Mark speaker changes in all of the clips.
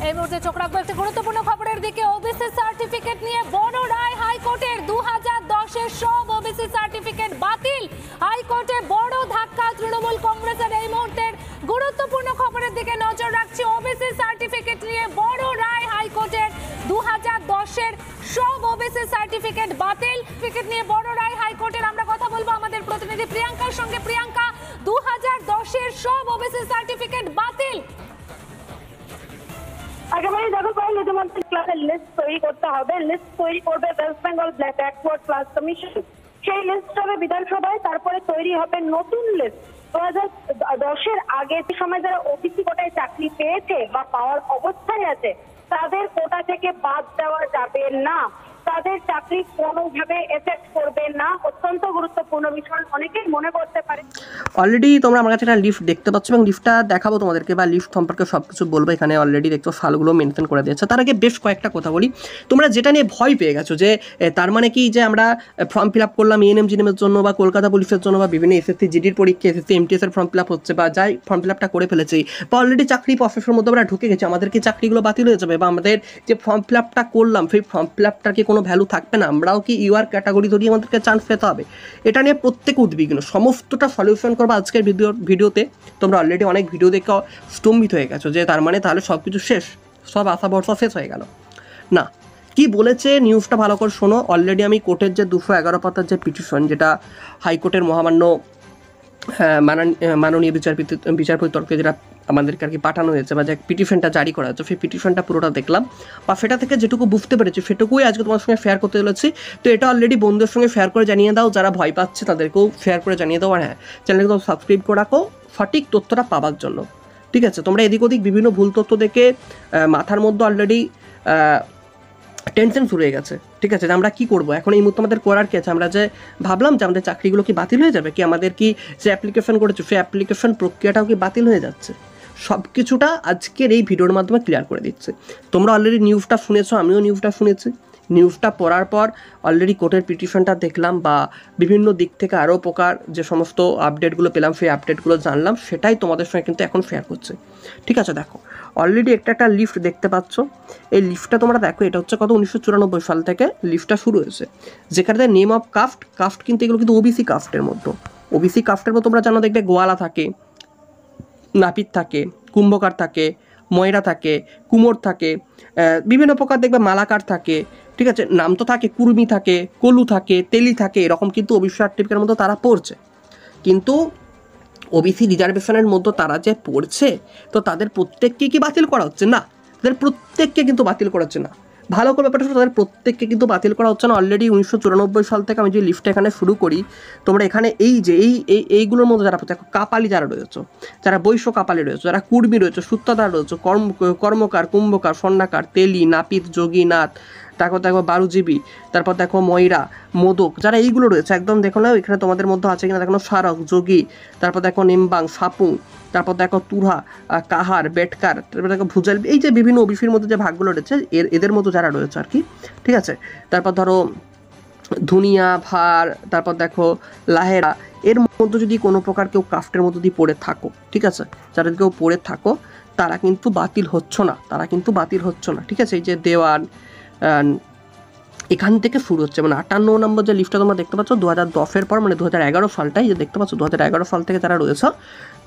Speaker 1: এই মুহূর্তে চোখ রাখবো একটি গুরুত্বপূর্ণ খবরের দিকে। ওবিসি সার্টিফিকেট নিয়ে বড় রায় হাইকোর্টের। 2010-এর সব ওবিসি সার্টিফিকেট বাতিল। হাইকোর্টে বড় ধাক্কা তৃণমূল কংগ্রেসের। এই মুহূর্তের গুরুত্বপূর্ণ খবরের দিকে নজর রাখছি। ওবিসি সার্টিফিকেট নিয়ে বড় রায় হাইকোর্টের। 2010-এর সব ওবিসি সার্টিফিকেট বাতিল। সার্টিফিকেট নিয়ে বড় রায় হাইকোর্টের। আমরা কথা বলবো আমাদের প্রতিনিধি প্রিয়াঙ্কার সঙ্গে। প্রিয়াঙ্কা, 2010-এর সব ওবিসি সার্টিফিকেট বাতিল।
Speaker 2: একেবারে দেখো ভাই, ইতিমধ্যে ক্লাসের লিস্ট তৈরি করতে হবে। লিস্ট তৈরি করবে West Bengal backward class commission. সেই লিস্ট হবে বিধানসভায়, তারপরে তৈরি হবে নতুন লিস্ট। 2010-এর আগে যে সময় যারা ওবিসি কোটায় চাকরি পেয়েছে বা পাওয়ার অবস্থায় আছে, তাদের কোটা থেকে বাদ দেওয়া যাবে না। তাদের চাকরি কোনোভাবে এফেক্ট করবে না। অত্যন্ত গুরুত্বপূর্ণ বিষয়, অনেকেই মনে করতে পারে।
Speaker 3: অলরেডি তোমরা আমার কাছে একটা লিস্ট দেখতে পাচ্ছ এবং লিস্টটা দেখাবো তোমাদেরকে, বা লিস্ট সম্পর্কে সব কিছু বলবো। এখানে অলরেডি দেখছো সালগুলো মেনশন করে দিয়েছে। তার আগে বেশ কয়েকটা কথা বলি। তোমরা যেটা নিয়ে ভয় পেয়ে গেছো যে তার মানে কি যে আমরা ফর্ম ফিল আপ করলাম এএনএম জিএনএমের জন্য বা কলকাতা পুলিশের জন্য বা বিভিন্ন এসএসসি জিডির পরীক্ষা, এসএসসি এমটিএসের ফর্ম ফিল আপ হচ্ছে বা যাই ফর্ম ফিল আপটা করে ফেলেছি বা অলরেডি চাকরি প্রসেসের মধ্যে আমরা ঢুকে গেছি, আমাদের কি চাকরিগুলো বাতিল হয়ে যাবে বা আমাদের যে ফর্ম ফিল আপটা করলাম সেই ফর্ম ফিল আপটার কি কোনো ভ্যালু থাকবে না? আমরাও কি ইউআর ক্যাটাগরি ধরিয়ে আমাদেরকে চান্স পেতে হবে? এটা নিয়ে প্রত্যেক উদ্বিগ্ন। সমস্তটা সলিউশন করবো আজকের ভিডিওতে। তোমরা অলরেডি অনেক ভিডিও দেখে স্তম্ভিত হয়ে গেছো যে তার মানে তাহলে সব কিছু শেষ, সব আশা ভরসা শেষ হয়ে গেল। না, কি বলেছে নিউজটা ভালো করে শোনো। অলরেডি আমি কোর্টের যে 211 পাতার যে পিটিশন, যেটা হাইকোর্টের মহামান্য মাননীয় বিচারপতি তরফে যেটা আমাদেরকে আর কি পাঠানো হয়েছে বা যে পিটিশনটা জারি করা হয়েছে, সেই পিটিশনটা পুরোটা দেখলাম বা সেটা থেকে যেটুকু বুঝতে পেরেছি সেটুকুই আজকে তোমার সঙ্গে শেয়ার করতে চলেছি। তো এটা অলরেডি বন্ধুদের সঙ্গে শেয়ার করে জানিয়ে দাও, যারা ভয় পাচ্ছে তাদেরকেও শেয়ার করে জানিয়ে দাও। আর হ্যাঁ, চ্যানেলকে তো সাবস্ক্রাইব করে রাখো সঠিক তথ্যটা পাওয়ার জন্য। ঠিক আছে, তোমরা এদিক ওদিক বিভিন্ন ভুল তথ্য দেখে মাথার মধ্যে অলরেডি টেনশন শুরু হয়ে গেছে। ঠিক আছে, আমরা কি করব এখন? এই মুহূর্তে আমাদের করার কি আছে? আমরা যে ভাবলাম যে আমাদের চাকরিগুলো কি বাতিল হয়ে যাবে, কি আমাদের কি যে অ্যাপ্লিকেশন করেছে সেই অ্যাপ্লিকেশন প্রক্রিয়াটাও কি বাতিল হয়ে যাচ্ছে? সব কিছুটা আজকের এই ভিডিওর মাধ্যমে ক্লিয়ার করে দিচ্ছে। তোমরা অলরেডি নিউজটা শুনেছো, আমিও নিউজটা শুনেছি। নিউজটা পড়ার পর অলরেডি কোর্টের পিটিশনটা দেখলাম বা বিভিন্ন দিক থেকে আরও প্রকার যে সমস্ত আপডেটগুলো পেলাম সেই আপডেটগুলো জানলাম, সেটাই তোমাদের সঙ্গে কিন্তু এখন শেয়ার করছে। ঠিক আছে, দেখো অলরেডি একটা লিস্ট দেখতে পাচ্ছ। এই লিস্টটা তোমরা দেখো, এটা হচ্ছে কত 1994 সাল থেকে লিস্টটা শুরু হয়েছে, যেখানে নেম অফ কাস্ট কিন্তু এগুলো কিন্তু ওবিসি কাস্টের মধ্যে। ওবিসি কাস্টের মধ্যে তোমরা জানো, দেখবে গোয়ালা থাকে, নাপিত থাকে, কুম্ভকার থাকে, ময়রা থাকে, কুমোর থাকে, বিভিন্ন প্রকার দেখবে মালাকার থাকে। ঠিক আছে, নাম তো থাকে, কুর্মি থাকে, কলু থাকে, তেলি থাকে, এরকম কিন্তু ওবিসি সার্টিফিকেটের মধ্যে তারা পড়ছে। কিন্তু ওবিসি রিজার্ভেশনের মধ্যে তারা যে পড়ছে, তো তাদের প্রত্যেককে কি বাতিল করা হচ্ছে না? তাদের প্রত্যেককে কিন্তু বাতিল করা হচ্ছে না। ভালো করে ব্যাপারটা, তাদের প্রত্যেককে কিন্তু বাতিল করা হচ্ছে না। অলরেডি 1994 সাল থেকে আমি যে লিস্টটা এখানে শুরু করি, তোমরা এখানে এই যে এইগুলোর মধ্যে যারা দেখো, কাপালি যারা রয়েছে, যারা বৈশ্য কাপালি রয়েছে, যারা কুর্মী রয়েছে, সূত্রধার রয়েছে, কর্মকার, কুম্ভকার, স্বর্ণাকার, তেলি, নাপিত, যোগী, নাথ, তারপর দেখো বারুজীবী, তারপর দেখো ময়রা, মোদক, যারা এইগুলো রয়েছে একদম দেখো না এখানে তোমাদের মধ্যে আছে কিনা দেখো, সারক, যোগী, তারপর দেখো নিম্বাং, সাপুং, তারপর দেখো তুরা, কাহার, বেটকার, তারপর দেখো ভুজাল, এই যে বিভিন্ন ওবিসির মধ্যে যে ভাগগুলো রয়েছে এদের মধ্যে যারা রয়েছে আর কি। ঠিক আছে, তারপর ধরো ধুনিয়া, ভার, তারপর দেখো লাহেরা, এর মধ্যে যদি কোনো প্রকার কেউ কাস্টের মধ্যে যদি পড়ে থাকো, ঠিক আছে, যারা কেউ পড়ে থাকো তারা কিন্তু বাতিল হচ্ছ না, তারা কিন্তু বাতিল হচ্ছ না। ঠিক আছে, এই যে দেওয়ান এখান থেকে শুরু হচ্ছে, মানে 58 নম্বর যে লিস্টটা তোমরা দেখতে পাচ্ছ 2010-এর পর, মানে 2011 সালটাই যে দেখতে পাচ্ছ, 2011 সাল থেকে যারা রয়েছে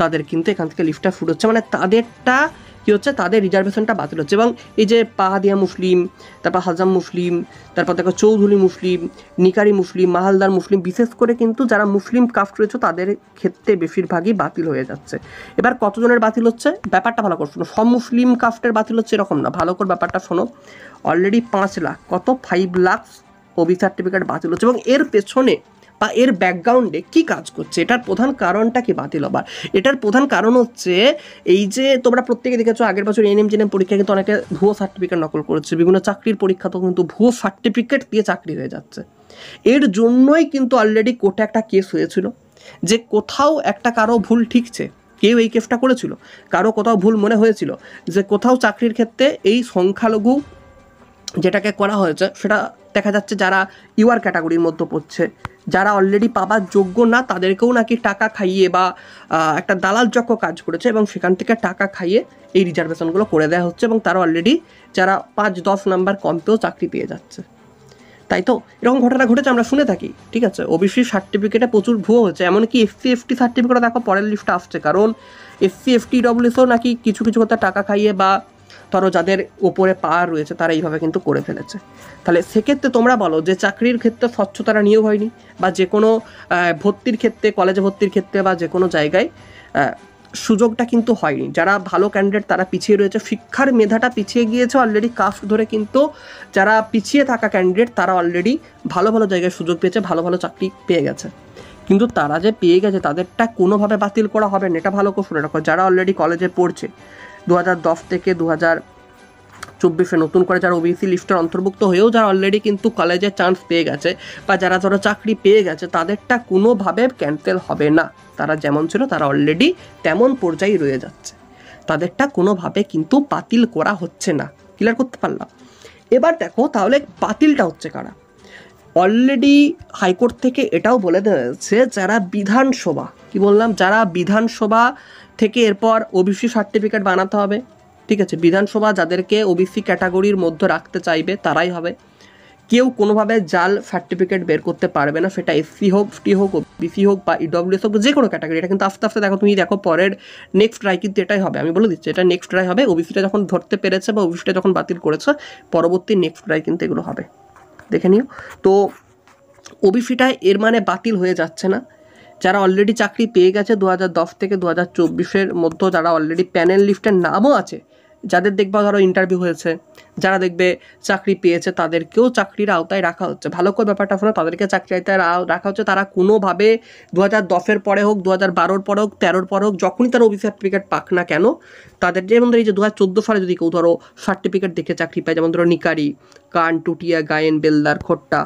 Speaker 3: তাদের কিন্তু এখান থেকে লিস্টটা শুরু হচ্ছে। মানে তাদেরটা কী হচ্ছে, তাদের রিজার্ভেশনটা বাতিল হচ্ছে। এবং এই যে পাহাদিয়া মুসলিম, তারপর হাজাম মুসলিম, তারপর দেখো চৌধুরী মুসলিম, নিকারি মুসলিম, মাহালদার মুসলিম, বিশেষ করে কিন্তু যারা মুসলিম কাস্ট রয়েছে তাদের ক্ষেত্রে বেশিরভাগই বাতিল হয়ে যাচ্ছে। এবার কতজনের বাতিল হচ্ছে ব্যাপারটা ভালো করে শোনো। সব মুসলিম কাস্টের বাতিল হচ্ছে এরকম না, ভালো করে ব্যাপারটা শোনো। অলরেডি 5 লাখ, কত 5 লাখ ওবিসি সার্টিফিকেট বাতিল হচ্ছে। এবং এর পেছনে বা এর ব্যাকগ্রাউন্ডে কি কাজ করছে, এটার প্রধান কারণটা কি বাতিল হবার? এটার প্রধান কারণ হচ্ছে এই যে তোমরা প্রত্যেকে দেখেছো আগের বছর এএনএম জিএনএম পরীক্ষা কিন্তু অনেকে ভুয়ো সার্টিফিকেট নকল করেছে, বিভিন্ন চাকরির পরীক্ষা তো কিন্তু ভুয়ো সার্টিফিকেট দিয়ে চাকরি হয়ে যাচ্ছে। এর জন্যই কিন্তু অলরেডি কোর্টে একটা কেস হয়েছিল যে কোথাও একটা কারো ভুল ঠিকছে, কেউ এই কেসটা করেছিল, কারো কোথাও ভুল মনে হয়েছিল যে কোথাও চাকরির ক্ষেত্রে এই সংখ্যালঘু যেটাকে করা হয়েছে সেটা দেখা যাচ্ছে যারা ইউআর ক্যাটাগরির মধ্যে পড়ছে, যারা অলরেডি পাবার যোগ্য না, তাদেরকেও নাকি টাকা খাইয়ে বা একটা দালাল চক্র কাজ করেছে এবং সেখান থেকে টাকা খাইয়ে এই রিজার্ভেশনগুলো করে দেওয়া হচ্ছে এবং তারা অলরেডি যারা 5-10 নাম্বার কম পেয়েও চাকরি পেয়ে যাচ্ছে। তাই তো এরকম ঘটনা ঘটেছে, আমরা শুনে থাকি, ঠিক আছে। ওবিসি সার্টিফিকেটে প্রচুর ভুয়ো হচ্ছে, এমনকি এসসি এসটি সার্টিফিকেটও দেখো পরের লিস্টে আসছে, কারণ এসসি এসটি ডব্লিউএসও নাকি কিছু কিছু কথা টাকা খাইয়ে বা ধরো যাদের ওপরে পাওয়ার রয়েছে তারা এইভাবে কিন্তু করে ফেলেছে। তাহলে সেক্ষেত্রে তোমরা বলো যে চাকরির ক্ষেত্রে স্বচ্ছতারা নিয়োগ হয়নি, বা যে কোনো ভর্তির ক্ষেত্রে, কলেজে ভর্তির ক্ষেত্রে বা যে কোনো জায়গায় সুযোগটা কিন্তু হয়নি। যারা ভালো ক্যান্ডিডেট তারা পিছিয়ে রয়েছে, শিক্ষার মেধাটা পিছিয়ে গিয়েছে অলরেডি, কাস্ট ধরে কিন্তু যারা পিছিয়ে থাকা ক্যান্ডিডেট তারা অলরেডি ভালো ভালো জায়গায় সুযোগ পেয়েছে, ভালো ভালো চাকরি পেয়ে গেছে। কিন্তু তারা যে পেয়ে গেছে তাদেরটা কোনোভাবে বাতিল করা হবে না, এটা ভালো করে শুনে রাখো। যারা অলরেডি কলেজে পড়ছে 2010 থেকে 2024 নতুন করে যারা ওবিসি লিস্টের অন্তর্ভুক্ত হয়েও যারা অলরেডি কিন্তু কলেজে চান্স পেয়ে গেছে বা যারা ধরো চাকরি পেয়ে গেছে, তাদেরটা কোনোভাবে ক্যান্সেল হবে না। তারা যেমন ছিল তারা অলরেডি তেমন পর্যায়ে রয়ে যাচ্ছে, তাদেরটা কোনোভাবে কিন্তু বাতিল করা হচ্ছে না। ক্লিয়ার করতে পারলাম? এবার দেখো তাহলে বাতিলটা হচ্ছে কারা। অলরেডি হাইকোর্ট থেকে এটাও বলে দেওয়া হয়েছে যারা বিধানসভা, কি বললাম, যারা বিধানসভা থেকে এরপর ওবিসি সার্টিফিকেট বানাতে হবে, ঠিক আছে। বিধানসভা যাদেরকে ওবিসি ক্যাটাগরির মধ্যে রাখতে চাইবে তারাই হবে। কেউ কোনোভাবে জাল সার্টিফিকেট বের করতে পারবে না, সেটা এসসি হোক, এসটি হোক, ওবিসি হোক বা ইডব্লিউএস হোক, যে কোনো ক্যাটাগরি। এটা কিন্তু আস্তে আস্তে দেখো, তুমি দেখো পরের নেক্সট রায় কিন্তু এটাই হবে, আমি বলে দিচ্ছি এটা নেক্সট রায় হবে। ওবিসিটা যখন ধরতে পেরেছে বা ওবিসিটা যখন বাতিল করেছে, পরবর্তী নেক্সট রায় কিন্তু এগুলো হবে, দেখে নিও। তো ওবিসিটা এর মানে বাতিল হয়ে যাচ্ছে না। যারা অলরেডি চাকরি পেয়ে গেছে 2010 থেকে 2024 মধ্যে, যারা অলরেডি প্যানেল লিস্টের নামও আছে, যাদের দেখবা ধরো ইন্টারভিউ হয়েছে, যারা দেখবে চাকরি পেয়েছে, তাদেরকেও চাকরির আওতায় রাখা হচ্ছে। ভালো করে ব্যাপারটা শোনো, তাদেরকে চাকরির আওতায় রাখা হচ্ছে। তারা কোনোভাবে 2010 পরে হোক, 2012 পরে হোক, 13 পরে হোক, যখনই তারা ওবিসি সার্টিফিকেট পাক না কেন, তাদের যেমন ধরো এই যে 2014 সালে যদি কেউ ধরো সার্টিফিকেট দেখে চাকরি পায়, যেমন ধরো নিকারি, কান, টুটিয়া, গায়েন, বেলদার, খোট্টা,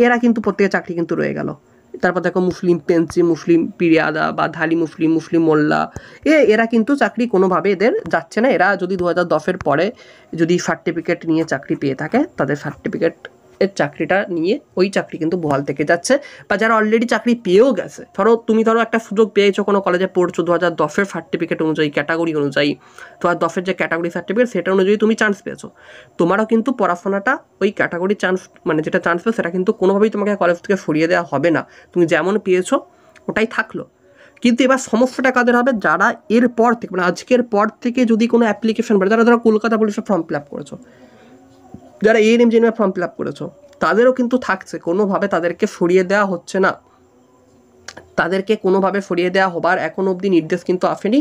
Speaker 3: এরা কিন্তু প্রত্যেকে চাকরি কিন্তু রয়ে গেল। তারপর দেখো মুসলিম পেঞ্চি, মুসলিম পিরিয়াদা বা ধালি মুসলিম, মুসলিম মোল্লা, এরা কিন্তু চাকরি কোনোভাবে এদের যাচ্ছে না। এরা যদি 2010 পরে যদি সার্টিফিকেট নিয়ে চাকরি পেয়ে থাকে, তাদের সার্টিফিকেট এর চাকরিটা নিয়ে ওই চাকরি কিন্তু বহাল থেকে যাচ্ছে। বা যারা অলরেডি চাকরি পেয়েও গেছে, তুমি ধরো একটা সুযোগ পেয়েছো, কোনো কলেজে পড়ছো, 2010 সার্টিফিকেট অনুযায়ী, ক্যাটাগরি অনুযায়ী, 2010 যে ক্যাটাগরি সার্টিফিকেট সেটা অনুযায়ী তুমি চান্স পেয়েছো, তোমারও কিন্তু পড়াশোনাটা ওই ক্যাটাগরি চান্স, মানে যেটা চান্স পেয়ে সেটা কিন্তু কোনোভাবেই তোমাকে কলেজ থেকে সরিয়ে দেওয়া হবে না, তুমি যেমন পেয়েছো ওটাই থাকলো। কিন্তু এবার সমস্যাটা কাদের হবে, যারা এর পর থেকে, মানে আজকের পর থেকে যদি কোনো অ্যাপ্লিকেশন বাড়ে, যারা ধরো কলকাতা পুলিশে ফর্ম ফিল আপ করেছো, যারা ANM GNM form fill up করেছো, তাদেরও কিন্তু থাকছে, কোনোভাবে তাদেরকে সরিয়ে দেওয়া হচ্ছে না। তাদেরকে কোনোভাবে সরিয়ে দেওয়া হবার এখন অবধি নির্দেশ কিন্তু আসেনি।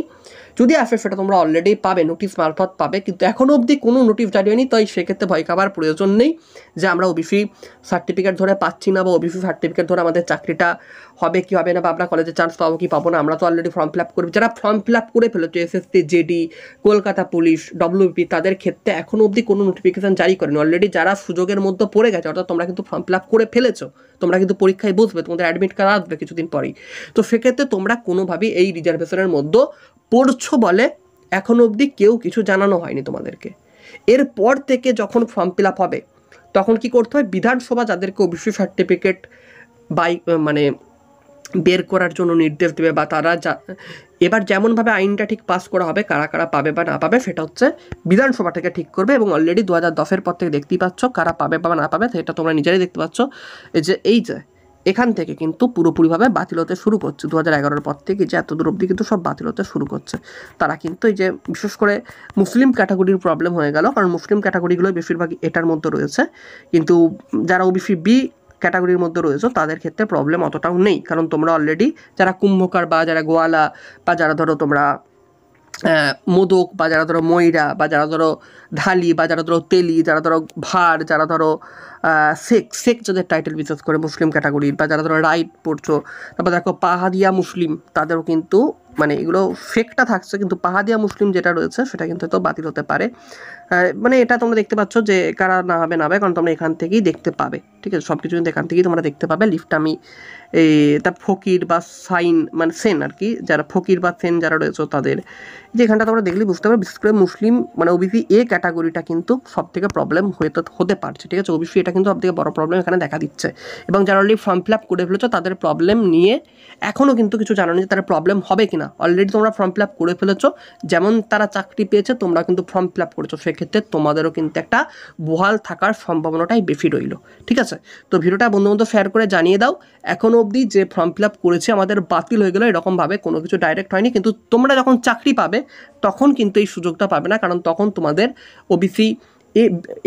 Speaker 3: যদি আসে সেটা তোমরা অলরেডি পাবে, নোটিশ মারফত পাবে, কিন্তু এখনও অবধি কোনো নোটিশ জারি হয়নি। তাই সেক্ষেত্রে ভয় খাবার প্রয়োজন নেই যে আমরা ওবিসি সার্টিফিকেট ধরে পাচ্ছি না, বা ওবিসি সার্টিফিকেট ধরে আমাদের চাকরিটা হবে কি হবে না, বা আমরা কলেজে চান্স পাবো কি পাবো না। আমরা তো অলরেডি ফর্ম ফিল আপ করবি, যারা ফর্ম ফিল আপ করে ফেলেছে SSC, JD, Kolkata police, WP, তাদের ক্ষেত্রে এখনও অবধি কোনো নোটিফিকেশান জারি করেনি। অলরেডি যারা সুযোগের মধ্যে পড়ে গেছে, অর্থাৎ তোমরা কিন্তু ফর্ম ফিল আপ করে ফেলেছো, তোমরা কিন্তু পরীক্ষায় বসবে, তোমাদের অ্যাডমিট কার্ড আসবে কিছুদিন পরেই। তো সেক্ষেত্রে তোমরা কোনোভাবেই এই রিজার্ভেশনের মধ্যে পড়ছো বলে এখনও অবধি কেউ কিছু জানানো হয়নি তোমাদেরকে। এরপর থেকে যখন ফর্ম ফিল আপ হবে তখন কি করতে হয়, বিধানসভা যাদেরকে ওবিসি সার্টিফিকেট মানে বের করার জন্য নির্দেশ দেবে, বা তারা এবার যেমনভাবে আইনটা ঠিক পাস করা হবে, কারা কারা পাবে বা না পাবে সেটা হচ্ছে বিধানসভা থেকে ঠিক করবে। এবং অলরেডি 2010 পর থেকে দেখতেই পাচ্ছ কারা পাবে বা না পাবে, সেটা তোমরা নিজেরাই দেখতে পাচ্ছ। এই যে এখান থেকে কিন্তু পুরোপুরিভাবে বাতিল হতে শুরু করছে 2011 পর থেকে, যে এতদূর অবধি কিন্তু সব বাতিল হতে শুরু করছে। তারা কিন্তু এই যে বিশেষ করে মুসলিম ক্যাটাগরির প্রবলেম হয়ে গেল, কারণ মুসলিম ক্যাটাগরিগুলো বেশিরভাগই এটার মধ্যে রয়েছে, কিন্তু যারা ওবিসি বি ক্যাটাগরির মধ্যে রয়েছে তাদের ক্ষেত্রে প্রবলেম অতটাও নেই, কারণ তোমরা অলরেডি যারা কুম্ভকার বা যারা গোয়ালা, বা যারা ধরো তোমরা মোদক, বা যারা ধরো ময়রা, বা যারা ধরো ঢালি, বা যারা ধরো তেলি, যারা ধরো ভাড়, যারা ধরো শেখ যাদের টাইটেল বিশেষ করে মুসলিম ক্যাটাগরির, বা যারা ধরো রাইট পড়ছো, তারপর দেখো পাহাদিয়া মুসলিম, তাদেরও কিন্তু মানে এগুলো ফেকটা থাকছে, কিন্তু পাহাদিয়া মুসলিম যেটা রয়েছে সেটা কিন্তু তো বাতিল হতে পারে। মানে এটা তোমরা দেখতে পাচ্ছ যে কারা না হবে, কারণ তোমরা এখান থেকেই দেখতে পাবে, ঠিক আছে, সব কিছু কিন্তু এখান থেকেই তোমরা দেখতে পাবে। লিফট আমি তা ফকির বা সাইন মানে সেন আর কি, যারা ফকির বা সেন যারা রয়েছে তাদের যেখানটা তোমরা দেখলে বুঝতে পারবে, বিশেষ করে মুসলিম মানে ওবিসি এ ক্যাটাগরিটা কিন্তু সব থেকে প্রবলেম হতে পারছে, ঠিক আছে। ওবিসি এটা কিন্তু সব থেকে বড় প্রবলেম এখানে দেখা দিচ্ছে, এবং যারা অলরেডি ফর্ম ফিল আপ করে ফেলেছো তাদের প্রবলেম নিয়ে এখনও কিন্তু কিছু জানো না যে তারা প্রবলেম হবে কিনা। অলরেডি তোমরা ফর্ম ফিল আপ করে ফেলেছো, যেমন তারা চাকরি পেয়েছে তোমরা কিন্তু ফর্ম ফিল আপ করেছো, সেক্ষেত্রে তোমাদেরও কিন্তু একটা বহাল থাকার সম্ভাবনাটাই বেশি রইল, ঠিক আছে। তো ভিডিওটা বন্ধু শেয়ার করে জানিয়ে দাও, এখনও অবধি যে ফর্ম ফিল আপ করেছে আমাদের বাতিল হয়ে গেলো এরকমভাবে কোনো কিছু ডাইরেক্ট হয়নি, কিন্তু তোমরা যখন চাকরি পাবে তখন কিন্তু এই সুযোগটা পাবে না, কারণ তখন তোমাদের ওবিসি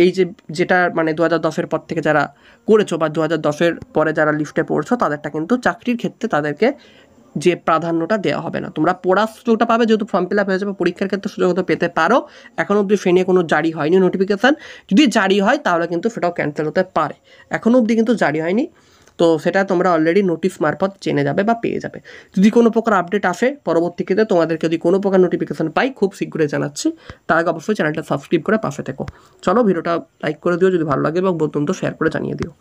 Speaker 3: এই যেটা মানে 2010-এর পর থেকে যারা করেছো বা 2010-এর পরে যারা লিস্টে পড়ছো তাদেরটা কিন্তু চাকরির ক্ষেত্রে তাদেরকে যে প্রাধান্যটা দেওয়া হবে না। তোমরা পড়ার সুযোগটা পাবে, যেহেতু ফর্ম ফিল আপ হয়ে যাবে, পরীক্ষার ক্ষেত্রে সুযোগ হতে পেতে পারো। এখন অবধি সে নিয়ে কোনো জারি হয়নি নোটিফিকেশান, যদি জারি হয় তাহলে কিন্তু সেটাও ক্যান্সেল হতে পারে, এখনও অবধি কিন্তু জারি হয়নি। তো সেটা তোমরা অলরেডি নোটিশ মারফত জেনে যাবে বা পেয়ে যাবে। যদি কোনো প্রকার আপডেট আসে পরবর্তী ক্ষেত্রে তোমাদেরকে যদি কোনো প্রকার নোটিফিকেশান পাই খুব শীঘ্রই জানাচ্ছি, তার আগে অবশ্যই চ্যানেলটা সাবস্ক্রাইব করে পাশে থেকো। চলো ভিডিওটা লাইক করে দিও যদি ভালো লাগে, এবং বন্ধুদের শেয়ার করে জানিয়ে দিও।